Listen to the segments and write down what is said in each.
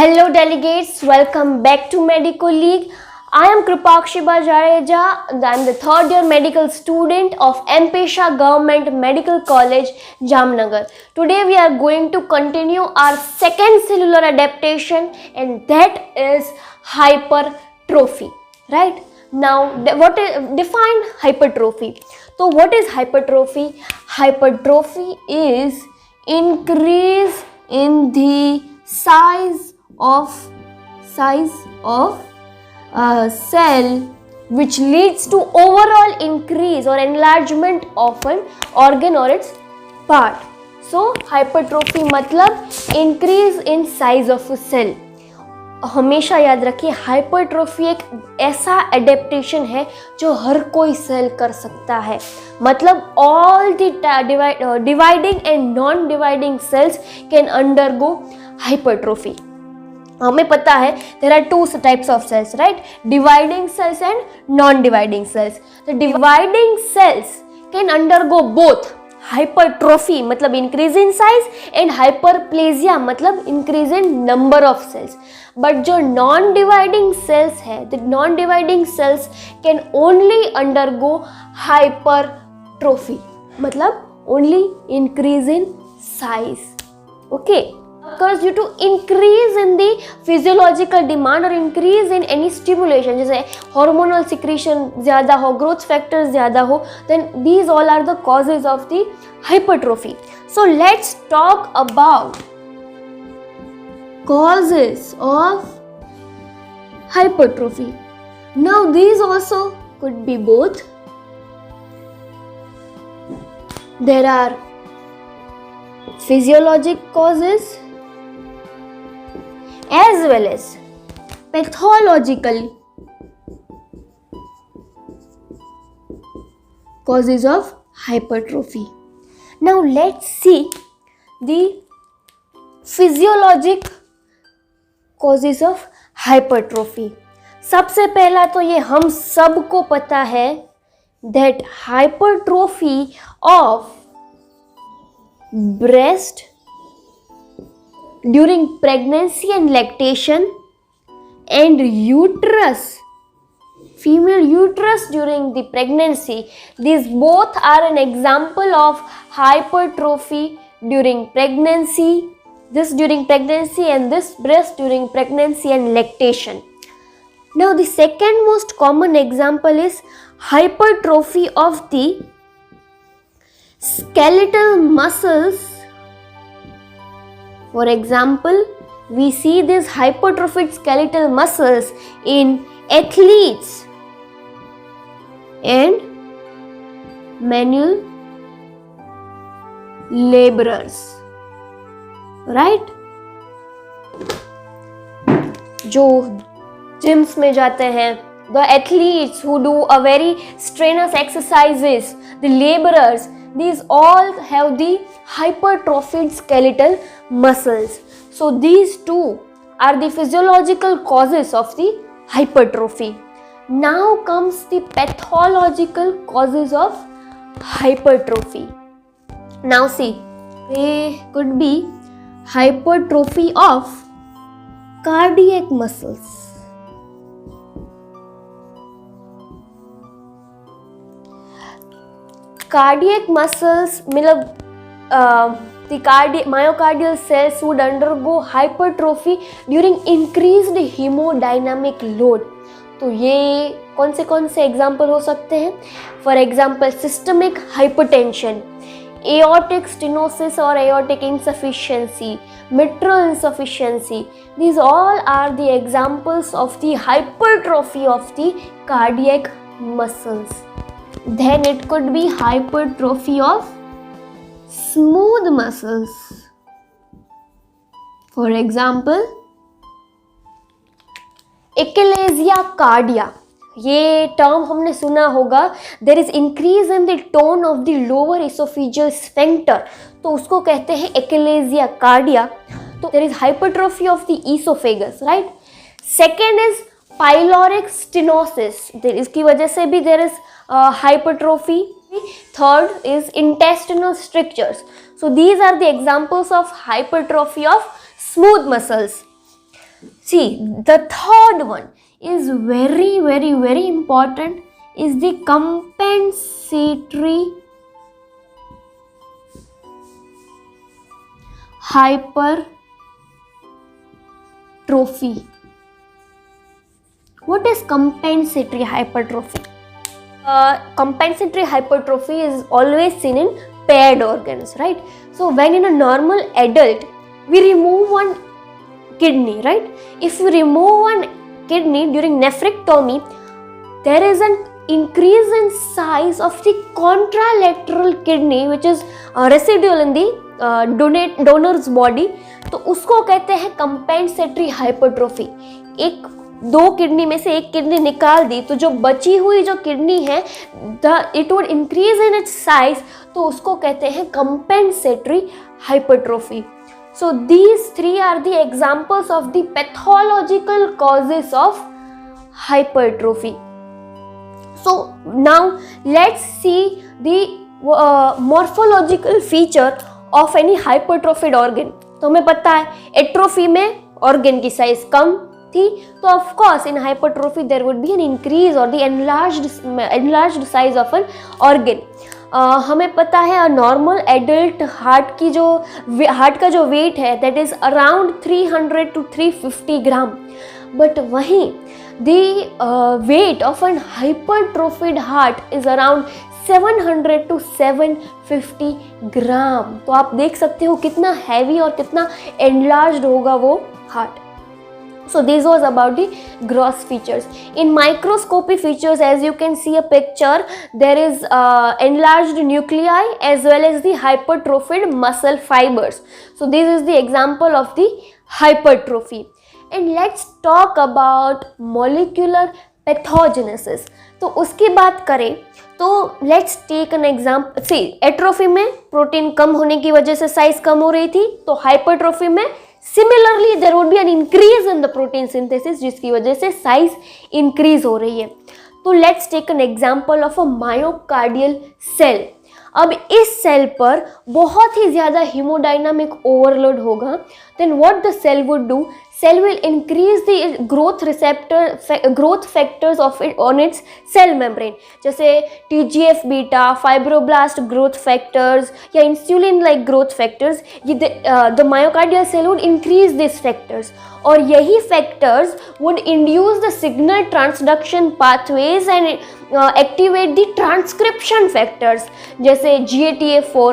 Hello delegates, welcome back to Medico League. I am Kripakshiba Jadeja. I am the third year medical student of Mpesha Government Medical College, Jamnagar. Today we are going to continue our second cellular adaptation, and that is hypertrophy. Right? Now, define hypertrophy? So what is hypertrophy? Hypertrophy is increase in the size of a cell which leads to overall increase or enlargement of an organ or its part. So hypertrophy मतलब increase in size of a cell. हमेशा याद रखिए hypertrophy एक ऐसा adaptation है जो हर कोई cell कर सकता है. मतलब all the dividing and non dividing cells can undergo hypertrophy. हमें पता है there are two types of cells, right? Dividing cells and non dividing cells. The dividing cells can undergo both hypertrophy मतलब increase in size and hyperplasia मतलब increase in number of cells. But जो non-dividing cells है, the non-dividing cells can only undergo hypertrophy मतलब only increase in size. Okay. Occurs due to increase in the physiological demand or increase in any stimulation, जैसे hormonal secretion ज़्यादा हो, growth factors ज़्यादा हो, then these all are the causes of the hypertrophy. So let's talk about causes of hypertrophy. Now these also could be both. There are physiologic causes as well as pathological causes of hypertrophy. Now let's see the physiologic causes of hypertrophy. सबसे पहला तो ये हम सबको पता है that hypertrophy of breast during pregnancy and lactation and uterus, female uterus during the pregnancy, these both are an example of hypertrophy during pregnancy, this during pregnancy and this breast during pregnancy and lactation. Now the second most common example is hypertrophy of the skeletal muscles. For example, we see these hypertrophied skeletal muscles in athletes and manual laborers, right? जो gyms में जाते हैं, the athletes who do a very strenuous exercises, the laborers, these all have the hypertrophied skeletal muscles. So these two are the physiological causes of the hypertrophy. Now comes the pathological causes of hypertrophy. Now see, they could be hypertrophy of cardiac muscles. Cardiac muscles मतलब the myocardial cells would undergo hypertrophy during increased hemodynamic load. तो ये कौन से example हो सकते हैं? For example systemic hypertension, aortic stenosis or aortic insufficiency, mitral insufficiency. These all are the examples of the hypertrophy of the cardiac muscles. Then it could be hypertrophy of smooth muscles. For example, achalasia cardia. ये term हमने सुना होगा. There is increase in the tone of the lower esophageal sphincter. तो उसको कहते हैं achalasia cardia. तो there is hypertrophy of the esophagus, right? Second is pyloric stenosis. इसकी वजह से भी there is hypertrophy. Third is intestinal strictures. So these are the examples of hypertrophy of smooth muscles. See, the third one is very, very, very important, is the compensatory hypertrophy. What is compensatory hypertrophy? Compensatory hypertrophy is always seen in paired organs, right? So when in a normal adult we remove one kidney, right? If you remove one kidney during nephrectomy, there is an increase in size of the contralateral kidney which is residual in the donor's body. तो उसको कहते हैं compensatory hypertrophy. एक दो kidney में से एक kidney निकाल दी तो जो बची हुई जो किडनी है it would increase in its size, तो उसको कहते हैं compensatory hypertrophy. So these three are the examples of the pathological causes of hypertrophy. So now let's see the morphological feature of any hypertrophied organ. तो हमें पता है atrophy में organ की साइज कम थी, तो of course in hypertrophy there would be an increase और the enlarged size of an organ. हमें पता है नॉर्मल एडल्ट हार्ट का जो वेट है that is around 300 to 350 gram, but वहीं the weight of an hypertrophied heart is around 700 to 750 gram. तो आप देख सकते हो कितना हैवी और कितना एनलार्ज्ड होगा वो heart. So this was about the gross features. In microscopy features, as you can see a picture, there is enlarged nuclei as well as the hypertrophied muscle fibers. So this is the example of the hypertrophy. And let's talk about molecular pathogenesis. तो उसकी बात करें तो let's take an example. See, atrophy में protein कम होने की वजह से साइज कम हो रही थी, तो हाइपरट्रोफी में similarly there would be an increase in the protein synthesis जिसकी वजह से साइज इंक्रीज हो रही है. तो let's take an example of a myocardial cell. अब इस सेल पर बहुत ही ज़्यादा हीमोडायनामिक ओवरलोड होगा, then what the cell would do, cell will increase the growth factors of it on its cell membrane, जैसे TGF beta, fibroblast growth factors या insulin like growth factors. The myocardial cell would increase these factors और यही factors would induce the signal transduction pathways and activate the transcription factors जैसे GATA4,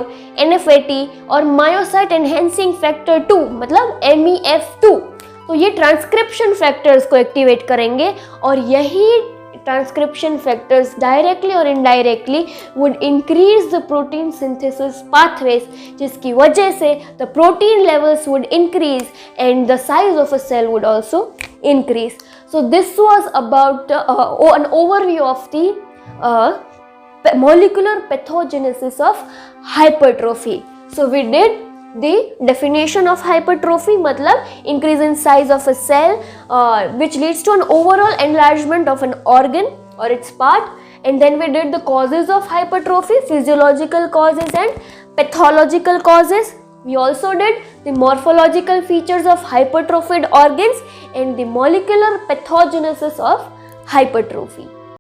NFAT और myocyte enhancing factor 2 मतलब MEF2. तो ये transcription factors को activate करेंगे और यही ट्रांसक्रिप्शन फैक्टर्स डायरेक्टली और indirectly would increase the protein synthesis pathways जिसकी वजह से the protein levels would increase and the size of a cell would also increase. So this was about an overview of the molecular pathogenesis of hypertrophy. So we did the definition of hypertrophy, मतलब increase in size of a cell which leads to an overall enlargement of an organ or its part, and then we did the causes of hypertrophy, physiological causes and pathological causes. We also did the morphological features of hypertrophied organs and the molecular pathogenesis of hypertrophy.